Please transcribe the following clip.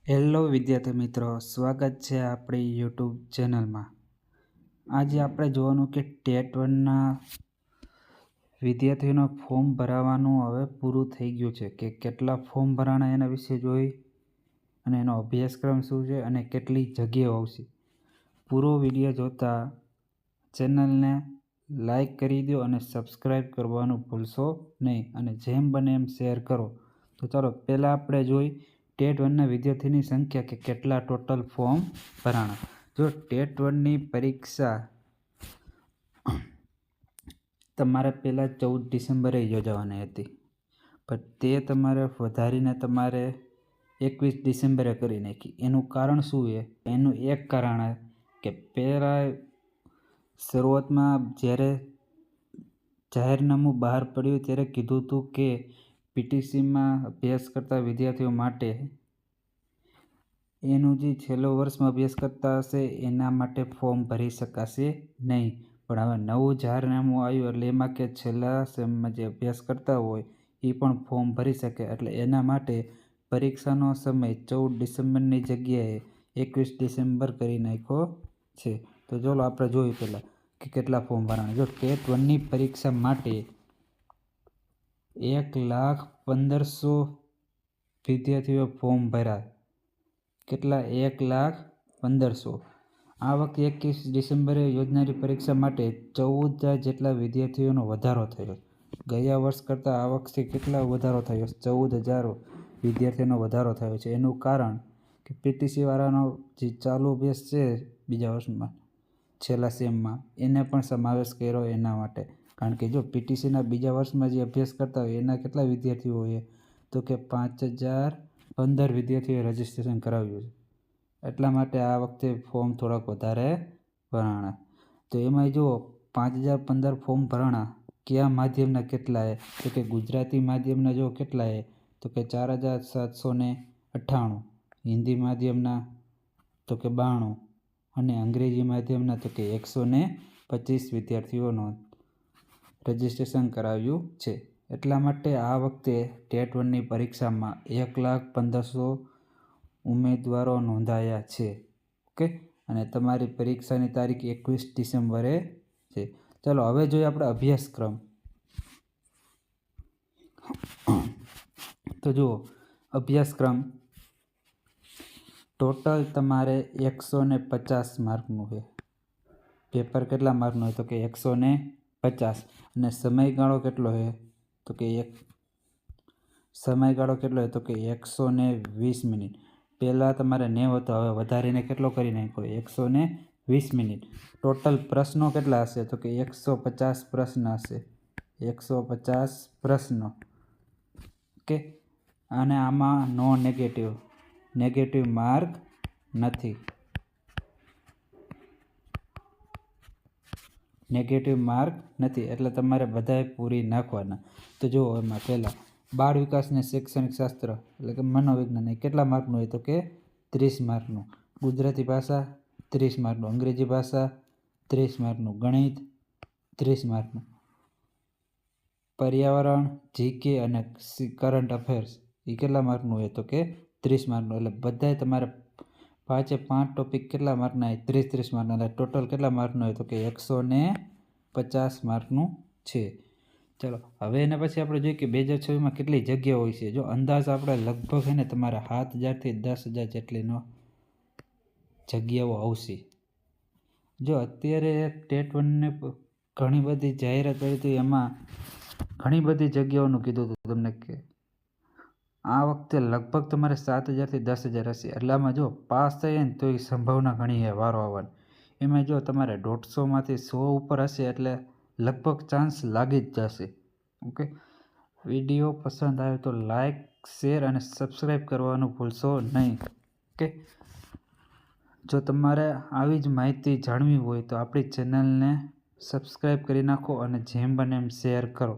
Hello વિદ્યાર્થી મિત્રો, સ્વાગત છે આપણી યુટ્યુબ ચેનલમાં। આજે આપણે જોવાનું કે ટેટ 1ના વિદ્યાર્થીઓના ફોર્મ ભરાવાનું હવે પૂરું થઈ ગયું છે કે કેટલા ફોર્મ ભરાણા એના વિશે જોઈ અને એનો અભ્યાસક્રમ શું છે અને કેટલી જગ્યાઓ આવશે। પૂરો વિડીયો જોતા ચેનલને લાઈક કરી દો અને સબસ્ક્રાઈબ કરવાનું ભૂલશો નહીં અને જેમ બને એમ શેર કરો। તો ચાલો પહેલાં આપણે જોઈ ટેટ 1ના વિદ્યાર્થીની સંખ્યા કે કેટલા ટોટલ ફોર્મ ભરાણા। જો ટેટ 1ની પરીક્ષા તમારે પહેલાં 14 ડિસેમ્બરે યોજવાની હતી, પણ તે તમારે વધારીને તમારે 21 ડિસેમ્બરે કરી નાખી। એનું કારણ શું છે? એનું એક કારણ કે પહેલાં શરૂઆતમાં જ્યારે જાહેરનામું બહાર પડ્યું ત્યારે કીધું હતું કે પીટીસીમાં અભ્યાસ કરતા વિદ્યાર્થીઓ માટે એનું જે છેલ્લો વર્ષમાં અભ્યાસ કરતા હશે એના માટે ફોર્મ ભરી શકાશે નહીં, પણ હવે નવું જાહેરનામું આવ્યું એટલે એમાં કે છેલ્લા સેમમાં જે અભ્યાસ કરતા હોય એ પણ ફોર્મ ભરી શકે, એટલે એના માટે પરીક્ષાનો સમય 14 ડિસેમ્બરની જગ્યાએ 21 ડિસેમ્બર કરી નાખ્યો છે। તો ચાલો આપણે જોઈએ પહેલાં કે કેટલા ફોર્મ ભરાણા। જો ટેટ 1ની પરીક્ષા માટે 1,15,000 વિદ્યાર્થીઓએ ફોર્મ ભર્યા। કેટલા? 1,15,000। આ વખતે 21 ડિસેમ્બરે યોજનારી પરીક્ષા માટે 14,000 જેટલા વિદ્યાર્થીઓનો વધારો થયો। ગયા વર્ષ કરતાં આ વખતે કેટલા વધારો થયો? 14,000 વિદ્યાર્થીઓનો વધારો થયો છે। એનું કારણ કે પીટીસીવાળાનો જે ચાલુ અભ્યાસ છે બીજા વર્ષમાં છેલ્લા સેમમાં એને પણ સમાવેશ કર્યો એના માટે। કારણ કે જો પીટીસીના બીજા વર્ષમાં જે અભ્યાસ કરતા હોય એના કેટલા વિદ્યાર્થીઓ હોય તો કે 5,015 વિદ્યાર્થીઓએ રજિસ્ટ્રેશન કરાવ્યું છે, એટલા માટે આ વખતે ફોર્મ થોડાક વધારે ભરાણા। તો એમાં જુઓ 5,015 ફોર્મ ભરાણા કયા માધ્યમના કેટલાએ તો કે ગુજરાતી માધ્યમના જો કેટલાએ તો કે 4,798, હિન્દી માધ્યમના તો કે 92 અને અંગ્રેજી માધ્યમના તો કે 125 વિદ્યાર્થીઓનો રજિસ્ટ્રેશન કરાવ્યું છે। એટલા માટે આ વખતે ટેટ 1ની પરીક્ષામાં 1,15,000 ઉમેદવારો નોંધાયા છે। ઓકે, અને તમારી પરીક્ષાની તારીખ 21 ડિસેમ્બરે છે। ચાલો હવે જોઈએ આપણે અભ્યાસક્રમ। તો જુઓ અભ્યાસક્રમ ટોટલ તમારે 150 માર્કનું છે। પેપર કેટલા માર્કનું હોય તો કે 150, અને સમયગાળો કેટલો છે તો કે 120 મિનિટ। પહેલાં તમારે 90 હતો, હવે વધારીને કેટલો કરી નાખ્યો? 120 મિનિટ। ટોટલ પ્રશ્નો કેટલા હશે તો કે 150 પ્રશ્ન હશે, 150 પ્રશ્નો। ઓકે, અને આમાં નો નેગેટિવ માર્ક નથી, એટલે તમારે બધાએ પૂરી નાખવાના। તો જુઓ એમાં પહેલાં બાળ વિકાસ અને શૈક્ષણિક શાસ્ત્ર એટલે કે મનોવિજ્ઞાન એ કેટલા માર્કનું હોય તો કે 30 માર્કનું, ગુજરાતી ભાષા 30 માર્કનું, અંગ્રેજી ભાષા 30 માર્કનું, ગણિત 30 માર્કનું, પર્યાવરણ, જીકે અને કરંટ અફેર્સ એ કેટલા માર્કનું હોય તો કે 30 માર્કનું। એટલે બધાય તમારે 5 ટોપિક કેટલા માર્કના? 30 માર્કના, એટલે ટોટલ કેટલા માર્કનું હોય તો કે 150 માર્કનું છે। ચાલો હવે એના પછી આપણે જોઈએ કે 2026માં કેટલી જગ્યાઓ હોય છે। જો અંદાજ આપણે લગભગ છે ને તમારે 7,000થી 10,000 જેટલીનો જગ્યાઓ આવશે। જો અત્યારે ટેટ 1ને ઘણી બધી જાહેરાત કરી હતી, એમાં ઘણી બધી જગ્યાઓનું કીધું હતું તમને કે આ વખતે લગભગ તમારે 7,000થી 10,000 હશે। એટલામાં જો પાસ થઈએ ને તો એ સંભાવના ઘણી છે વારો આવવાની। એમાં જો તમારે 150માંથી 100 ઉપર હશે એટલે લગભગ ચાન્સ લાગી જ જશે। ઓકે, વિડીયો પસંદ આવે તો લાઈક, શેર અને સબસ્ક્રાઈબ કરવાનું ભૂલશો નહીં। ઓકે, જો તમારે આવી જ માહિતી જાણવી હોય તો આપણી ચેનલને સબસ્ક્રાઈબ કરી નાખો અને જેમ બને એમ શેર કરો।